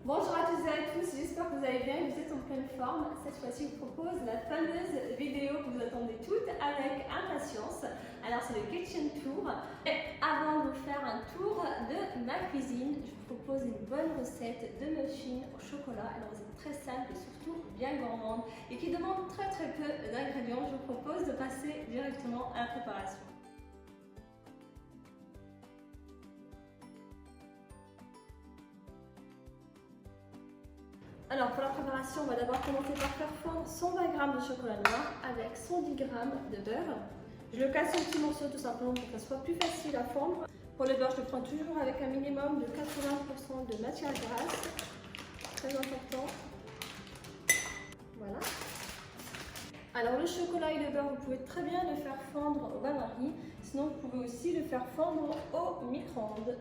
Bonjour à toutes et à tous, j'espère que vous allez bien et que vous êtes en pleine forme. Cette fois-ci, je vous propose la fameuse vidéo que vous attendez toutes avec impatience. Alors, c'est le Kitchen Tour. Et avant de vous faire un tour de ma cuisine, je vous propose une bonne recette de muffins au chocolat. Une recette très simple et surtout bien gourmande et qui demande très peu d'ingrédients. Je vous propose de passer directement à la préparation. Alors pour la préparation, on va d'abord commencer par faire fondre 120 g de chocolat noir avec 110 g de beurre. Je le casse en petits morceaux tout simplement pour que ça soit plus facile à fondre. Pour le beurre, je le prends toujours avec un minimum de 80% de matière grasse. Très important. Voilà. Alors le chocolat et le beurre, vous pouvez très bien le faire fondre au bain-marie. Sinon, vous pouvez aussi le faire fondre au micro-ondes.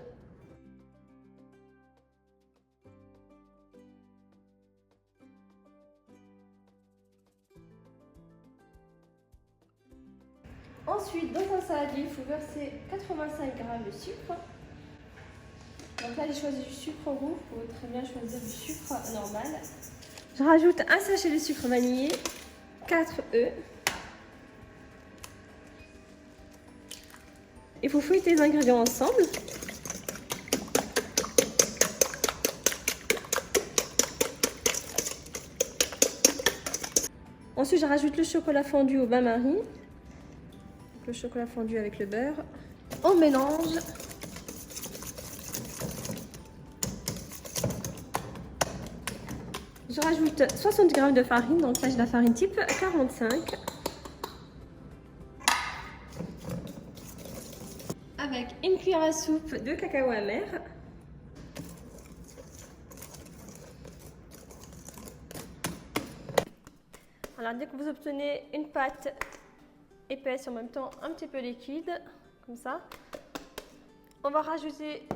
Ensuite, dans un saladier, il faut verser 85 g de sucre. Donc là, j'ai choisi du sucre roux. Vous pouvez très bien choisir du sucre normal. Je rajoute un sachet de sucre vanillé, 4 œufs. Il faut fouetter les ingrédients ensemble. Ensuite, je rajoute le chocolat fondu au bain-marie. Le chocolat fondu avec le beurre. On mélange. Je rajoute 60 g de farine, donc là j'ai la farine type 45. Avec une cuillère à soupe de cacao amer. Alors dès que vous obtenez une pâte épaisse en même temps un petit peu liquide, comme ça, on va rajouter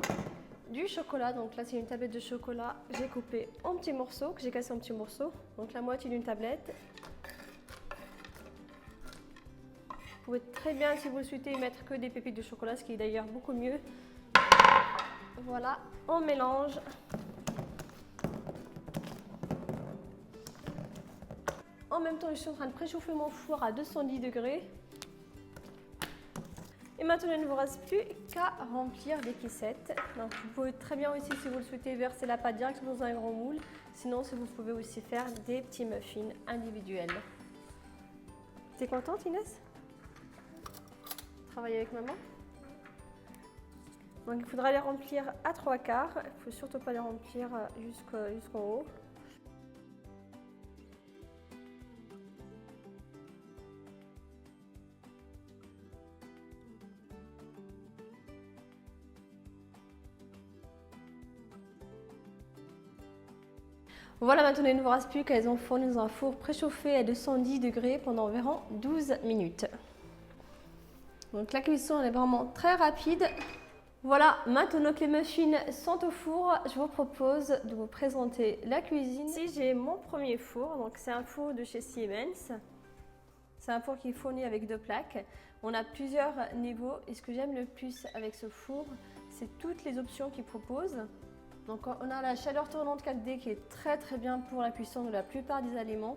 du chocolat. Donc là c'est une tablette de chocolat que j'ai coupé en petits morceaux, que j'ai cassé en petits morceaux, donc la moitié d'une tablette. Vous pouvez très bien, si vous le souhaitez, mettre que des pépites de chocolat, ce qui est d'ailleurs beaucoup mieux. Voilà, on mélange. En même temps, je suis en train de préchauffer mon four à 210 degrés. Et maintenant, il ne vous reste plus qu'à remplir des pissettes. Donc, vous pouvez très bien aussi, si vous le souhaitez, verser la pâte directement dans un grand moule. Sinon, vous pouvez aussi faire des petits muffins individuels. T'es contente, Inès? Travailler avec maman? Donc, il faudra les remplir à 3/4. Il ne faut surtout pas les remplir jusqu'en haut. Voilà, maintenant il ne vous reste plus qu'elles ont fourni dans un four préchauffé à 210 degrés pendant environ 12 minutes. Donc la cuisson elle est vraiment très rapide. Voilà, maintenant que les muffins sont au four, je vous propose de vous présenter la cuisine. Ici j'ai mon premier four, donc c'est un four de chez Siemens. C'est un four qui est fourni avec 2 plaques. On a plusieurs niveaux et ce que j'aime le plus avec ce four, c'est toutes les options qu'il propose. Donc on a la chaleur tournante 4D qui est très bien pour la cuisson de la plupart des aliments.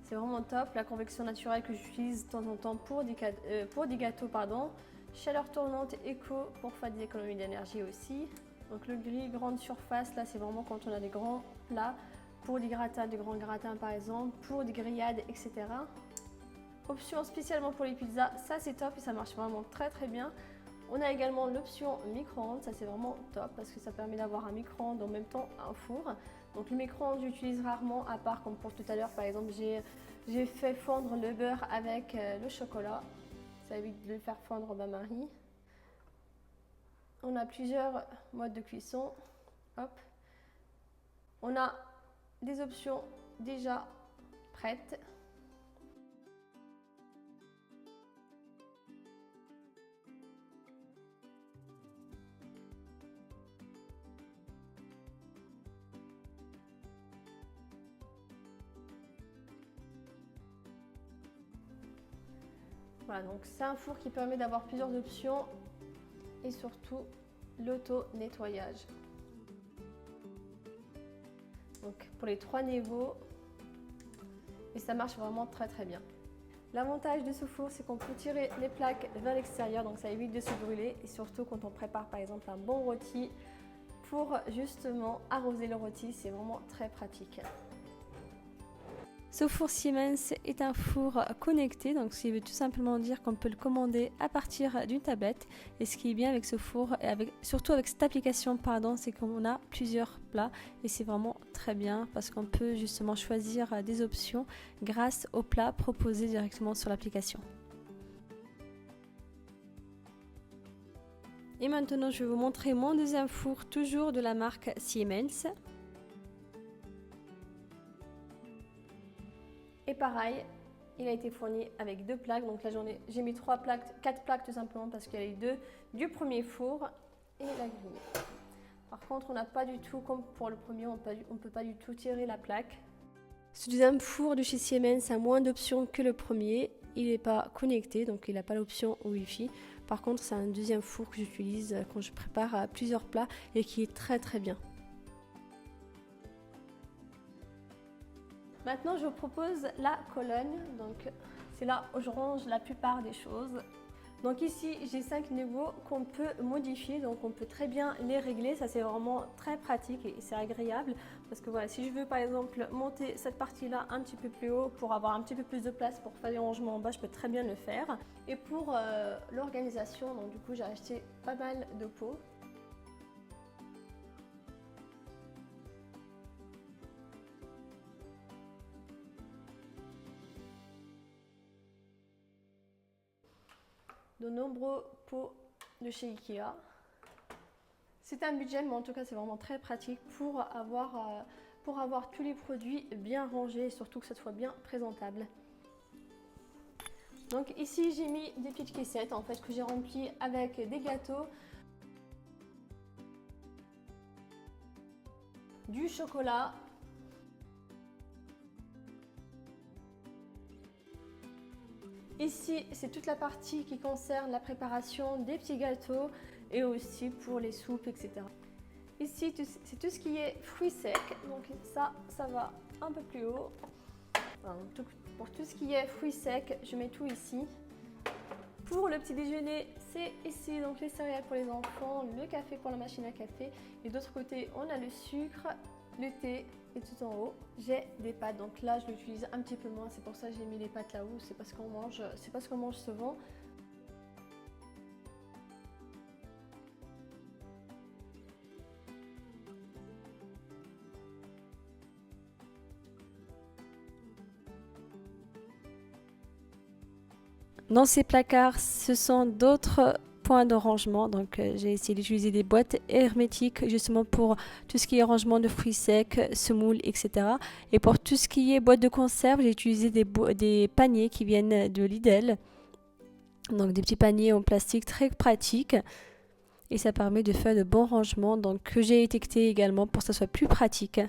C'est vraiment top. La convection naturelle que j'utilise de temps en temps pour des gâteaux. Chaleur tournante éco pour faire des économies d'énergie aussi. Donc le grill grande surface, là c'est vraiment quand on a des grands plats, pour des gratins, des grands gratins par exemple, pour des grillades, etc. Option spécialement pour les pizzas, ça c'est top et ça marche vraiment très bien. On a également l'option micro-ondes, ça c'est vraiment top parce que ça permet d'avoir un micro-ondes en même temps un four. Donc le micro-ondes j'utilise rarement, à part comme pour tout à l'heure par exemple j'ai fait fondre le beurre avec le chocolat. Ça évite de le faire fondre au bain-marie. On a plusieurs modes de cuisson. Hop. On a des options déjà prêtes. Voilà, donc c'est un four qui permet d'avoir plusieurs options et surtout l'auto-nettoyage. Donc pour les 3 niveaux, et ça marche vraiment très très bien. L'avantage de ce four, c'est qu'on peut tirer les plaques vers l'extérieur, donc ça évite de se brûler. Et surtout quand on prépare par exemple un bon rôti, pour justement arroser le rôti, c'est vraiment très pratique. Ce four Siemens est un four connecté, donc ce qui veut tout simplement dire qu'on peut le commander à partir d'une tablette. Et ce qui est bien avec ce four, et surtout avec cette application, c'est qu'on a plusieurs plats et c'est vraiment très bien parce qu'on peut justement choisir des options grâce aux plats proposés directement sur l'application. Et maintenant, je vais vous montrer mon deuxième four, toujours de la marque Siemens. Et pareil, il a été fourni avec 2 plaques. Donc là, j'ai mis 4 plaques tout simplement parce qu'il y a les 2 du premier four et la grille. Par contre, on n'a pas du tout, comme pour le premier, on ne peut pas du tout tirer la plaque. Ce deuxième four de chez Siemens a moins d'options que le premier. Il n'est pas connecté, donc il n'a pas l'option Wi-Fi. Par contre, c'est un deuxième four que j'utilise quand je prépare plusieurs plats et qui est très très bien. Maintenant, je vous propose la colonne. Donc, c'est là où je range la plupart des choses. Donc ici, j'ai 5 niveaux qu'on peut modifier. Donc, on peut très bien les régler. Ça, c'est vraiment très pratique et c'est agréable. Parce que voilà, si je veux par exemple monter cette partie-là un petit peu plus haut pour avoir un petit peu plus de place pour faire des rangements en bas, je peux très bien le faire. Et pour l'organisation, donc du coup, j'ai acheté pas mal de pots. De nombreux pots de chez Ikea. C'est un budget, mais en tout cas c'est vraiment très pratique pour avoir tous les produits bien rangés et surtout que ça soit bien présentable. Donc ici j'ai mis des petites caissettes en fait que j'ai remplies avec des gâteaux, du chocolat, ici, c'est toute la partie qui concerne la préparation des petits gâteaux et aussi pour les soupes, etc. Ici, c'est tout ce qui est fruits secs. Donc ça va un peu plus haut. Enfin, pour tout ce qui est fruits secs, je mets tout ici. Pour le petit déjeuner, c'est ici donc les céréales pour les enfants, le café pour la machine à café. Et d'autre côté, on a le sucre, le thé et tout en haut, j'ai des pâtes. Donc là, je l'utilise un petit peu moins. C'est pour ça que j'ai mis les pâtes là-haut. C'est parce qu'on mange souvent. Dans ces placards, ce sont d'autres points de rangement. Donc, j'ai essayé d'utiliser des boîtes hermétiques justement pour tout ce qui est rangement de fruits secs, semoule, etc. Et pour tout ce qui est boîte de conserve, j'ai utilisé des paniers qui viennent de Lidl. Donc, des petits paniers en plastique très pratiques. Et ça permet de faire de bons rangements. Donc, que j'ai étiqueté également pour que ça soit plus pratique.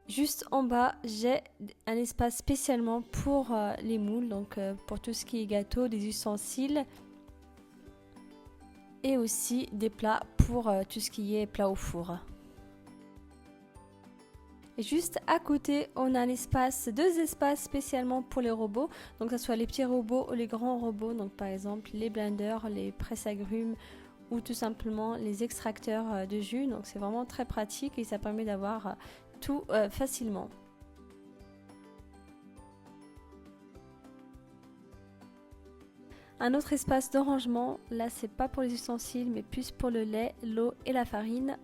Juste en bas, j'ai un espace spécialement pour les moules, donc pour tout ce qui est gâteau, des ustensiles et aussi des plats pour tout ce qui est plat au four. Et juste à côté, on a deux espaces spécialement pour les robots, donc que ce soit les petits robots ou les grands robots, donc par exemple les blenders, les presse-agrumes ou tout simplement les extracteurs de jus. Donc c'est vraiment très pratique et ça permet d'avoir tout facilement. Un autre espace de rangement, là c'est pas pour les ustensiles mais plus pour le lait, l'eau et la farine.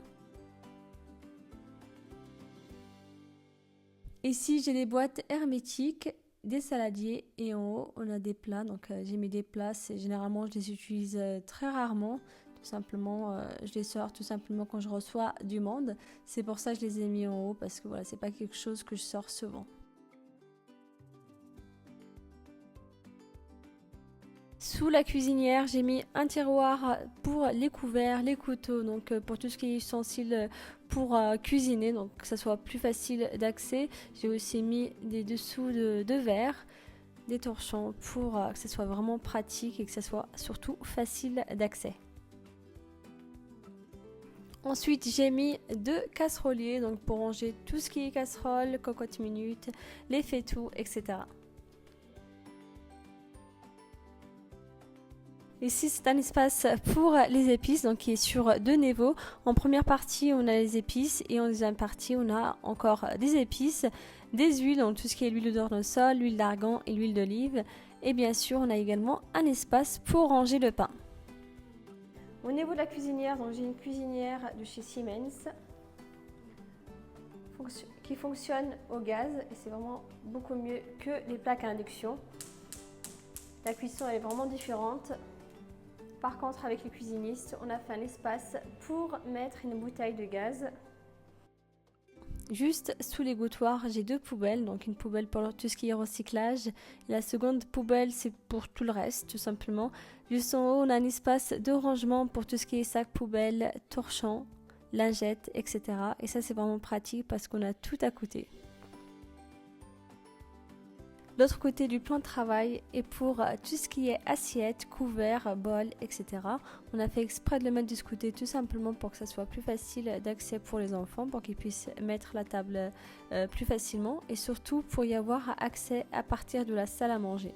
Ici j'ai des boîtes hermétiques, des saladiers et en haut on a des plats. Donc j'ai mis des plats, généralement je les utilise très rarement. Tout simplement, je les sors tout simplement quand je reçois du monde. C'est pour ça que je les ai mis en haut parce que voilà, c'est pas quelque chose que je sors souvent. Sous la cuisinière, j'ai mis un tiroir pour les couverts, les couteaux, donc pour tout ce qui est ustensile pour cuisiner, donc que ça soit plus facile d'accès. J'ai aussi mis des dessous de verre, des torchons pour que ça soit vraiment pratique et que ça soit surtout facile d'accès. Ensuite, j'ai mis 2 casseroliers donc pour ranger tout ce qui est casserole, cocotte minute, les fétous, etc. Ici, c'est un espace pour les épices, donc qui est sur 2 niveaux. En première partie, on a les épices et en deuxième partie, on a encore des épices, des huiles, donc tout ce qui est l'huile de tournesol, l'huile d'argan et l'huile d'olive. Et bien sûr, on a également un espace pour ranger le pain. Au niveau de la cuisinière, donc j'ai une cuisinière de chez Siemens qui fonctionne au gaz et c'est vraiment beaucoup mieux que les plaques à induction. La cuisson elle est vraiment différente. Par contre, avec les cuisinistes, on a fait un espace pour mettre une bouteille de gaz. Juste sous l'égouttoir, j'ai 2 poubelles, donc une poubelle pour tout ce qui est recyclage. Et la seconde poubelle, c'est pour tout le reste, tout simplement. Juste en haut, on a un espace de rangement pour tout ce qui est sac poubelle, torchons, lingettes, etc. Et ça, c'est vraiment pratique parce qu'on a tout à côté. L'autre côté du plan de travail est pour tout ce qui est assiettes, couverts, bols, etc. On a fait exprès de le mettre de ce côté tout simplement pour que ça soit plus facile d'accès pour les enfants, pour qu'ils puissent mettre la table plus facilement et surtout pour y avoir accès à partir de la salle à manger.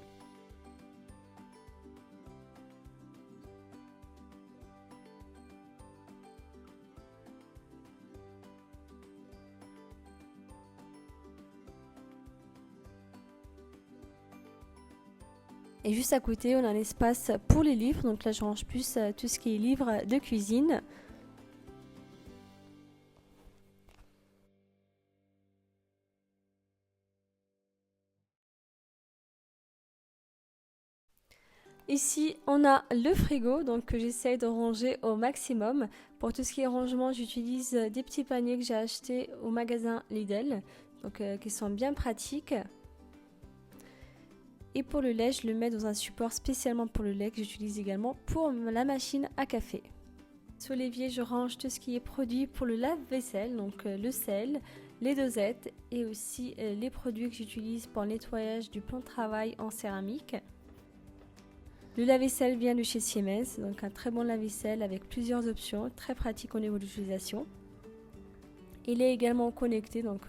Et juste à côté, on a un espace pour les livres. Donc là, je range plus tout ce qui est livres de cuisine. Ici, on a le frigo, donc que j'essaye de ranger au maximum. Pour tout ce qui est rangement, j'utilise des petits paniers que j'ai achetés au magasin Lidl, donc qui sont bien pratiques. Et pour le lait, je le mets dans un support spécialement pour le lait que j'utilise également pour la machine à café. Sous l'évier, je range tout ce qui est produit pour le lave-vaisselle, donc le sel, les dosettes et aussi les produits que j'utilise pour le nettoyage du plan de travail en céramique. Le lave-vaisselle vient de chez Siemens, donc un très bon lave-vaisselle avec plusieurs options, très pratique au niveau de l'utilisation. Il est également connecté, donc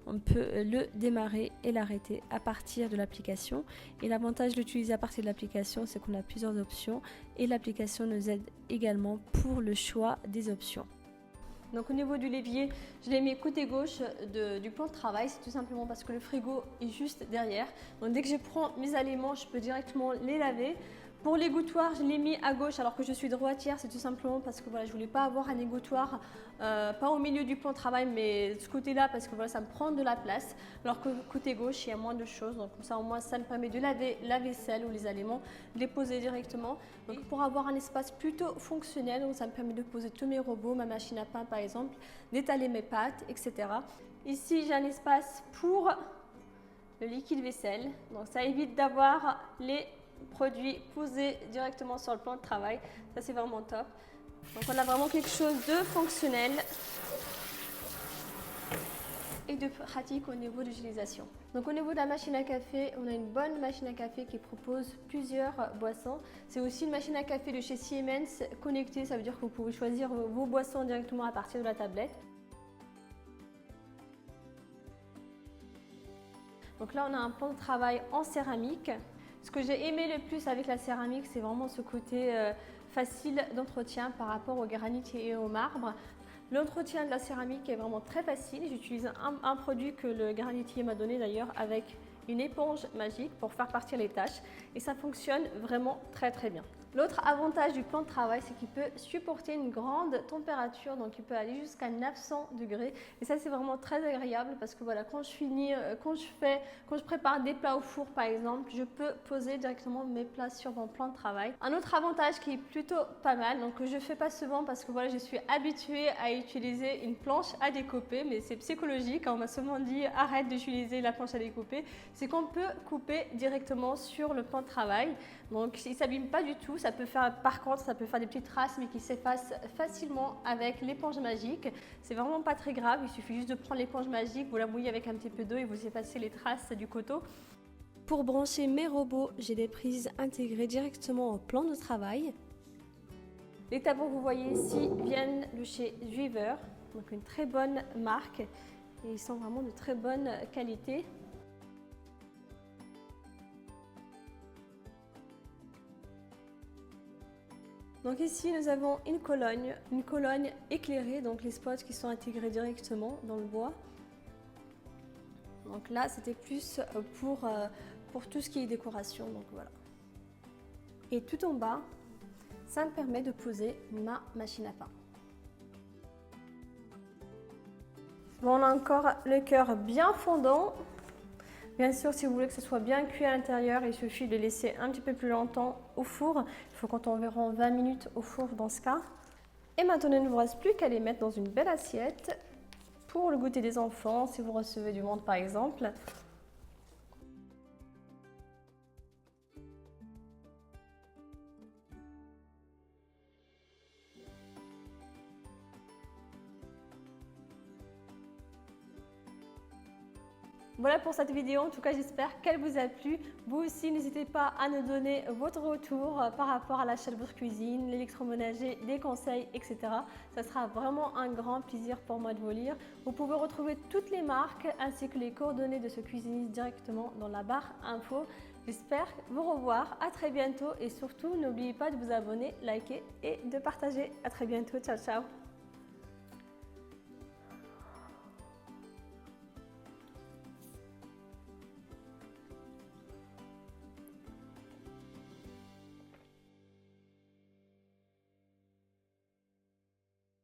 on peut le démarrer et l'arrêter à partir de l'application. Et l'avantage de l'utiliser à partir de l'application, c'est qu'on a plusieurs options et l'application nous aide également pour le choix des options. Donc au niveau du levier, je l'ai mis côté gauche du plan de travail, c'est tout simplement parce que le frigo est juste derrière. Donc dès que je prends mes aliments, je peux directement les laver. Pour l'égouttoir, je l'ai mis à gauche alors que je suis droitière, c'est tout simplement parce que voilà, je ne voulais pas avoir un égouttoir, pas au milieu du plan de travail, mais de ce côté-là parce que voilà, ça me prend de la place. Alors que côté gauche, il y a moins de choses, donc comme ça au moins ça me permet de laver la vaisselle ou les aliments, de les poser directement. Donc pour avoir un espace plutôt fonctionnel, donc ça me permet de poser tous mes robots, ma machine à pain par exemple, d'étaler mes pâtes, etc. Ici, j'ai un espace pour le liquide vaisselle, donc ça évite d'avoir les produits posés directement sur le plan de travail. Ça, c'est vraiment top. Donc, on a vraiment quelque chose de fonctionnel et de pratique au niveau de l'utilisation. Donc, au niveau de la machine à café, on a une bonne machine à café qui propose plusieurs boissons. C'est aussi une machine à café de chez Siemens connectée. Ça veut dire que vous pouvez choisir vos boissons directement à partir de la tablette. Donc là, on a un plan de travail en céramique. Ce que j'ai aimé le plus avec la céramique, c'est vraiment ce côté facile d'entretien par rapport au granit et au marbre. L'entretien de la céramique est vraiment très facile. J'utilise un produit que le granitier m'a donné d'ailleurs avec une éponge magique pour faire partir les taches et ça fonctionne vraiment très très bien. L'autre avantage du plan de travail, c'est qu'il peut supporter une grande température, donc il peut aller jusqu'à 900 degrés. Et ça, c'est vraiment très agréable parce que voilà, quand je prépare des plats au four par exemple, je peux poser directement mes plats sur mon plan de travail. Un autre avantage qui est plutôt pas mal, donc que je fais pas souvent parce que voilà, je suis habituée à utiliser une planche à découper, mais c'est psychologique. On m'a seulement dit arrête d'utiliser la planche à découper, c'est qu'on peut couper directement sur le plan de travail. Donc il ne s'abîme pas du tout, ça peut faire, par contre ça peut faire des petites traces mais qui s'effacent facilement avec l'éponge magique. C'est vraiment pas très grave, il suffit juste de prendre l'éponge magique, vous la mouillez avec un petit peu d'eau et vous effacez les traces du coteau. Pour brancher mes robots, j'ai des prises intégrées directement au plan de travail. Les tableaux que vous voyez ici viennent de chez Juiver, donc une très bonne marque et ils sont vraiment de très bonne qualité. Donc ici nous avons une colonne éclairée, donc les spots qui sont intégrés directement dans le bois. Donc là c'était plus pour tout ce qui est décoration, donc voilà. Et tout en bas, ça me permet de poser ma machine à pain. Bon, on a encore le cœur bien fondant. Bien sûr, si vous voulez que ce soit bien cuit à l'intérieur, il suffit de laisser un petit peu plus longtemps au four. Il faut compter environ 20 minutes au four dans ce cas. Et maintenant, il ne vous reste plus qu'à les mettre dans une belle assiette pour le goûter des enfants, si vous recevez du monde par exemple. Voilà pour cette vidéo, en tout cas j'espère qu'elle vous a plu. Vous aussi n'hésitez pas à nous donner votre retour par rapport à l'achat de votre cuisine, l'électroménager, des conseils, etc. Ça sera vraiment un grand plaisir pour moi de vous lire. Vous pouvez retrouver toutes les marques ainsi que les coordonnées de ce cuisiniste directement dans la barre info. J'espère vous revoir, à très bientôt et surtout n'oubliez pas de vous abonner, liker et de partager. À très bientôt, ciao ciao.